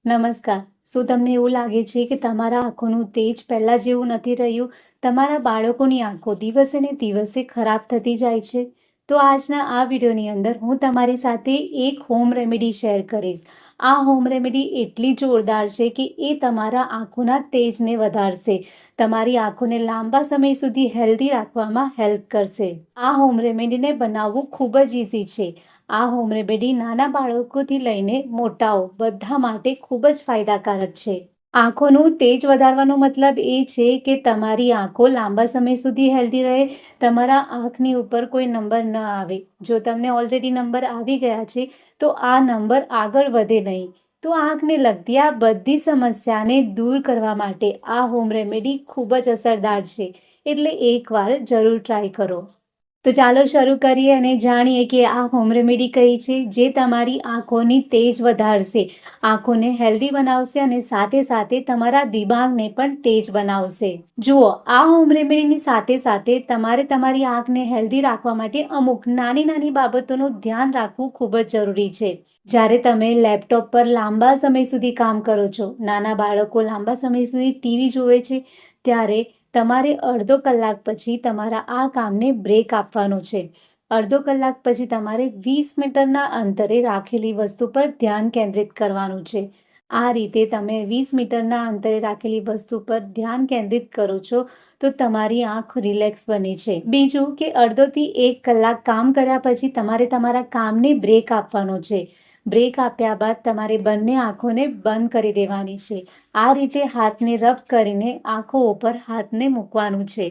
નમસ્કાર. શું તમને એવું લાગે છે કે તમારા આંખોનું તેજ પહેલાં જેવું નથી રહ્યું? તમારા બાળકોની આંખો દિવસે ને દિવસે ખરાબ થતી જાય છે? તો આજના આ વિડીયોની અંદર હું તમારી સાથે એક હોમ રેમેડી શેર કરીશ. આ હોમ રેમેડી એટલી જોરદાર છે કે એ તમારા આંખોના તેજને વધારશે. તમારી આંખોને લાંબા સમય સુધી હેલ્ધી રાખવામાં હેલ્પ કરશે. આ હોમ રેમેડીને બનાવવું ખૂબ જ ઇઝી છે. આ હોમ રેમેડી નાના બાળકોથી લઈને મોટાઓ બધા માટે ખૂબ જ ફાયદાકારક છે. આંખોનું તેજ વધારવાનો મતલબ એ છે કે તમારી આંખો લાંબા સમય સુધી હેલ્ધી રહે, તમારા આંખની ઉપર કોઈ નંબર ન આવે. જો તમને ઓલરેડી નંબર આવી ગયા છે તો આ નંબર આગળ વધે નહીં. તો આંખને લગતી આ બધી સમસ્યાને દૂર કરવા માટે આ હોમ રેમેડી ખૂબ જ અસરદાર છે. એટલે એકવાર જરૂર ટ્રાય કરો. તો ચાલો શરૂ કરીએ અને જાણીએ કે આ હોમ રેમેડી કઈ છે જે તમારી આંખોની તેજ વધારશે, આંખોને હેલ્ધી બનાવશે અને સાથે સાથે તમારા દિમાગને પણ તેજ બનાવશે. જુઓ, આ હોમ રેમેડીની સાથે સાથે તમારે તમારી આંખને હેલ્ધી રાખવા માટે અમુક નાની નાની બાબતોનું ધ્યાન રાખવું ખૂબ જ જરૂરી છે. જ્યારે તમે લેપટોપ પર લાંબા સમય સુધી કામ કરો છો, નાના બાળકો લાંબા સમય સુધી ટીવી જુએ છે, ત્યારે તમારે અડધો કલાક પછી તમારા આ કામને બ્રેક આપવાનો છે. અડધો કલાક પછી તમારે 20 મીટરના અંતરે રાખેલી વસ્તુ પર ધ્યાન કેન્દ્રિત કરવાનું છે. આ રીતે તમે 20 મીટરના અંતરે રાખેલી વસ્તુ પર ધ્યાન કેન્દ્રિત કરો છો તો તમારી આંખ રિલેક્સ બને છે. બીજું કે અડધોથી 1 કલાક કામ કર્યા પછી તમારે તમારા કામને બ્રેક આપવાનો છે. બ્રેક આપ્યા બાદ તમારે બંને આંખોને બંધ કરી દેવાની છે. આ રીતે હાથને રબ કરીને આંખો ઉપર હાથને મૂકવાનું છે.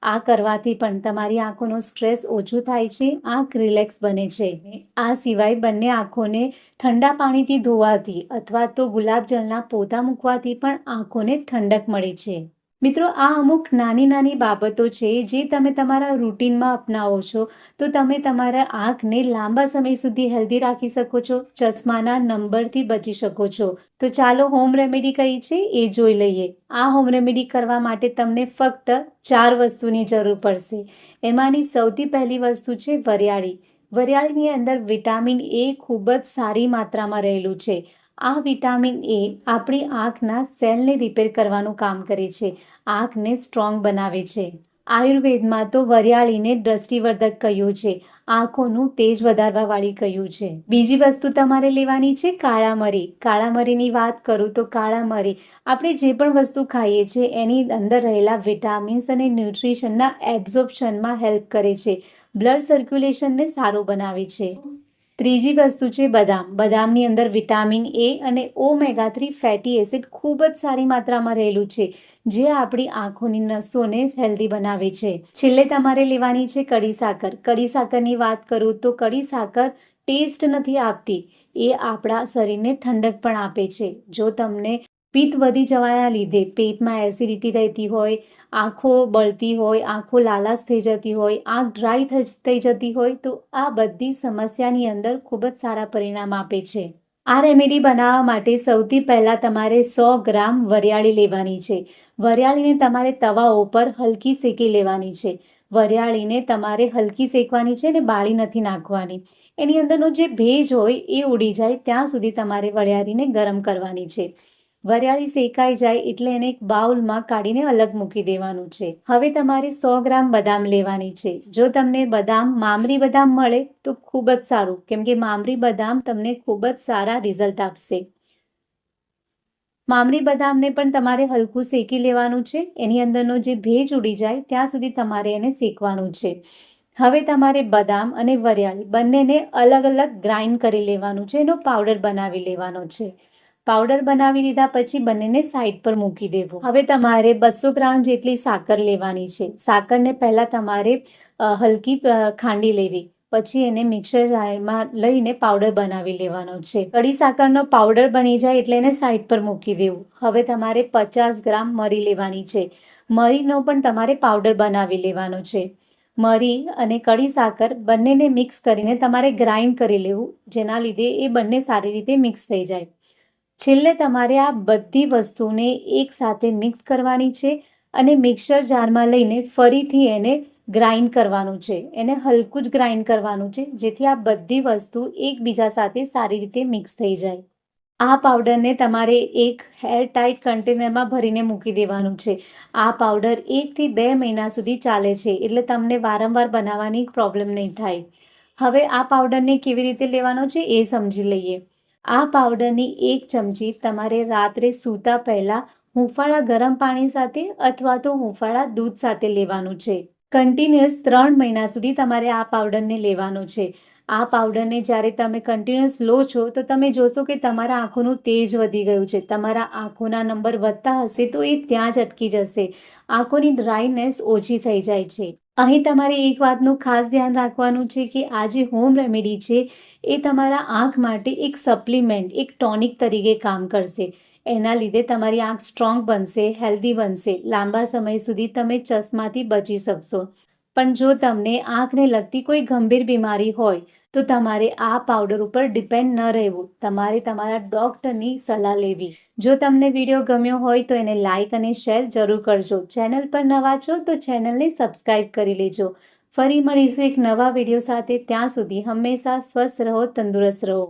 આ કરવાથી પણ તમારી આંખોનો સ્ટ્રેસ ઓછું થાય છે, આંખ રિલેક્સ બને છે. આ સિવાય બંને આંખોને ઠંડા પાણીથી ધોવાથી અથવા તો ગુલાબજળના પોતા મૂકવાથી પણ આંખોને ઠંડક મળે છે. મિત્રો, આ અમુક નાની નાની બાબતો છે જે તમે તમારા રૂટીનમાં અપનાવો છો તો તમે તમારા આંખને લાંબા સમય સુધી હેલ્ધી રાખી શકો છો, ચશ્માના નંબરથી બચી શકો છો. તો ચાલો હોમ રેમેડી કઈ છે એ જોઈ લઈએ. આ હોમ રેમેડી કરવા માટે તમને ફક્ત 4 વસ્તુની જરૂર પડશે. એમાંની સૌથી પહેલી વસ્તુ છે વરિયાળી. વરિયાળીની અંદર વિટામિન એ ખૂબ જ સારી માત્રામાં રહેલું છે. આ વિટામિન એ આપણી આંખના સેલને રિપેર કરવાનું કામ કરે છે, આંખને સ્ટ્રોંગ બનાવે છે. આયુર્વેદમાં તો વરિયાળીને દ્રષ્ટિવર્ધક કહ્યું છે, આંખોનું તેજ વધારવાવાળી કહ્યું છે. બીજી વસ્તુ તમારે લેવાની છે કાળા મરી. કાળા મરીની વાત કરું તો કાળા મરી આપણે જે પણ વસ્તુ ખાઈએ છીએ એની અંદર રહેલા વિટામિન્સ અને ન્યુટ્રિશનના એબ્ઝોર્પ્શનમાં હેલ્પ કરે છે, બ્લડ સર્ક્યુલેશનને સારું બનાવે છે. ત્રીજી વસ્તુ છે બદામ. બદામની અંદર વિટામિન એ અને ઓમેગા 3 ફેટી એસિડ ખૂબ જ સારી માત્રામાં રહેલું છે, જે આપણી આંખોની નસોને હેલ્ધી બનાવે છે. છેલ્લે તમારે લેવાની છે કડી સાકર. કડી સાકરની વાત કરું તો કડી સાકર ટેસ્ટ નથી આપતી, એ આપણા શરીરને ઠંડક પણ આપે છે. જો તમને પિત્ત વધી જવાના લીધે પેટમાં એસિડિટી રહેતી હોય, આંખો બળતી હોય, આંખો લાલાશ થઈ જતી હોય, આંખ ડ્રાય થઈ જતી હોય તો આ બધી સમસ્યાની અંદર ખૂબ જ સારા પરિણામ આપે છે. આ રેમેડી બનાવવા માટે સૌથી પહેલાં તમારે 100 ગ્રામ વરિયાળી લેવાની છે. વરિયાળીને તમારે તવા ઉપર હલકી શેકી લેવાની છે. વરિયાળીને તમારે હલકી શેકવાની છે ને બાળી નથી નાખવાની. એની અંદરનો જે ભેજ હોય એ ઉડી જાય ત્યાં સુધી તમારે વરિયાળીને ગરમ કરવાની છે. વરિયાળી શેકાઈ જાય એટલે એને એક બાઉલમાં કાઢીને અલગ મૂકી દેવાનું છે. હવે તમારે 100 ગ્રામ બદામ લેવાની છે. જો તમને બદામ મામરી બદામ મળે તો ખૂબ જ સારું, કેમ કે મામરી બદામ તમને ખૂબ જ સારા રિઝલ્ટ આપશે. મામરી બદામને પણ તમારે હલકું શેકી લેવાનું છે. એની અંદરનો જે ભેજ ઉડી જાય ત્યાં સુધી તમારે એને શેકવાનું છે. હવે તમારે બદામ અને વરિયાળી બંનેને અલગ અલગ ગ્રાઇન્ડ કરી લેવાનું છે, એનો પાવડર બનાવી લેવાનો છે. પાવડર બનાવી લીધા પછી બંનેને સાઈડ પર મૂકી દેવું. હવે તમારે 200 ગ્રામ જેટલી સાકર લેવાની છે. સાકરને પહેલાં તમારે હલકી ખાંડી લેવી, પછી એને મિક્સર જારમાં લઈને પાવડર બનાવી લેવાનો છે. કડી સાકરનો પાવડર બની જાય એટલે એને સાઈડ પર મૂકી દેવું. હવે તમારે 50 ગ્રામ મરી લેવાની છે. મરીનો પણ તમારે પાવડર બનાવી લેવાનો છે. મરી અને કડી સાકર બંનેને મિક્સ કરીને તમારે ગ્રાઇન્ડ કરી લેવું, જેના લીધે એ બંને સારી રીતે મિક્સ થઈ જાય. છેલ્લે તમારે આ બધી વસ્તુને એકસાથે મિક્સ કરવાની છે અને મિક્સર જારમાં લઈને ફરીથી એને ગ્રાઇન્ડ કરવાનું છે. એને હલકું જ ગ્રાઇન્ડ કરવાનું છે, જેથી આ બધી વસ્તુ એકબીજા સાથે સારી રીતે મિક્સ થઈ જાય. આ પાવડરને તમારે એક એરટાઇટ કન્ટેનરમાં ભરીને મૂકી દેવાનું છે. આ પાવડર 1 થી 2 મહિના સુધી ચાલે છે, એટલે તમને વારંવાર બનાવવાની પ્રોબ્લેમ નહીં થાય. હવે આ પાવડરને કેવી રીતે લેવાનો છે એ સમજી લઈએ. આ પાવડરની 1 ચમચી તમારે રાત્રે સૂતા પહેલાં હૂંફાળા ગરમ પાણી સાથે અથવા તો હૂંફાળા દૂધ સાથે લેવાનું છે. કન્ટિન્યુઅસ 3 મહિના સુધી તમારે આ પાવડરને લેવાનો છે. આ પાવડરને જ્યારે તમે કન્ટિન્યુઅસ લો છો તો તમે જોશો કે તમારા આંખોનું તેજ વધી ગયું છે. તમારા આંખોના નંબર વધતા હશે તો એ ત્યાં જ અટકી જશે. આંખોની ડ્રાયનેસ ઓછી થઈ જાય છે. અહીં તમારે એક વાતનું ખાસ ધ્યાન રાખવાનું છે કે આ જે હોમ રેમેડી છે એ તમારા આંખ માટે એક સપ્લિમેન્ટ, એક ટોનિક તરીકે કામ કરશે. એના લીધે તમારી આંખ સ્ટ્રોંગ બનશે, હેલ્ધી બનશે. લાંબા સમય સુધી તમે ચશ્માથી બચી શકશો. પણ જો તમને આંખને લગતી કોઈ ગંભીર બીમારી હોય તો તમારે આ પાવડર ઉપર ડિપેન્ડ ન રહેવું. તમારે તમારા ડૉક્ટરની સલાહ લેવી. જો તમને વિડીયો ગમ્યો હોય તો એને લાઇક અને શેર જરૂર કરજો. ચેનલ પર નવા છો તો ચેનલને સબસ્ક્રાઈબ કરી લેજો. ફરી મળીશું એક નવા વિડીયો સાથે. ત્યાં સુધી હંમેશા સ્વસ્થ રહો, તંદુરસ્ત રહો.